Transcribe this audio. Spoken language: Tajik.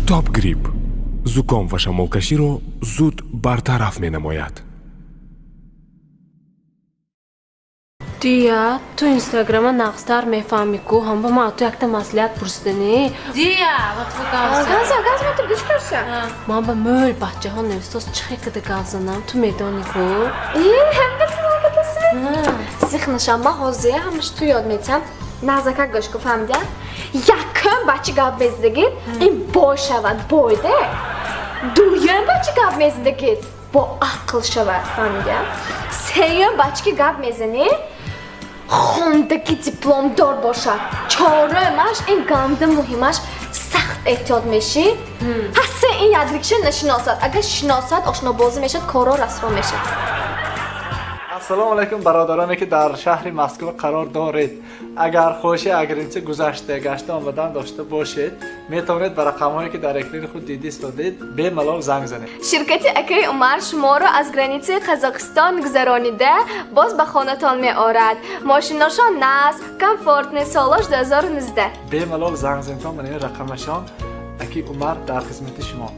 Top Grip زکام و شمالکشی را زود برطرف می نماید. Diya, tu Instagram'a naqstar mefahmi ku hamba ma tu yakta masliyat purstini. Diya, вот вы Газа метр дишкарша. Мама мөл бачахон невсос чхикада гавзанам tu медони ku. Хэмбэт магадасан. Сихнашама ҳозир ҳамаш ту ёд метам. Назака гӯшку фаҳмида? Якум бачи гап мезидагид, ин бошавад бойде. Дуюм бачи гап мезидагид, бо ақл шавад, фаҳмида? Сеюм бачи ки гап мезани, хондаги дипломдор бошад. Чорумаш ин ганда муҳимаш сахт эҳтиёт меши. Ҳассе ин ядрикша нашиносад. Агар шиносад, ошнобозӣ мешад, коро расво мешад. السلام علیکم برادرانی که در شهر مسکو قرار دارید. اگر خواهش اگرینچه گذشته گشته آمدن داشته باشید میتونید به رقم‌هایی که در اکران خود دیدید دادید به ملال زنگ زنید. شرکت اکری عمر شما را از گرانیته قزاقستان گذرانیده باز به خانه‌تان می‌آورد. ماشیناشان ناز کامفورت سالش 2019. به ملال زنگ زنید تا من رقمشان اکی عمر در خدمت شما.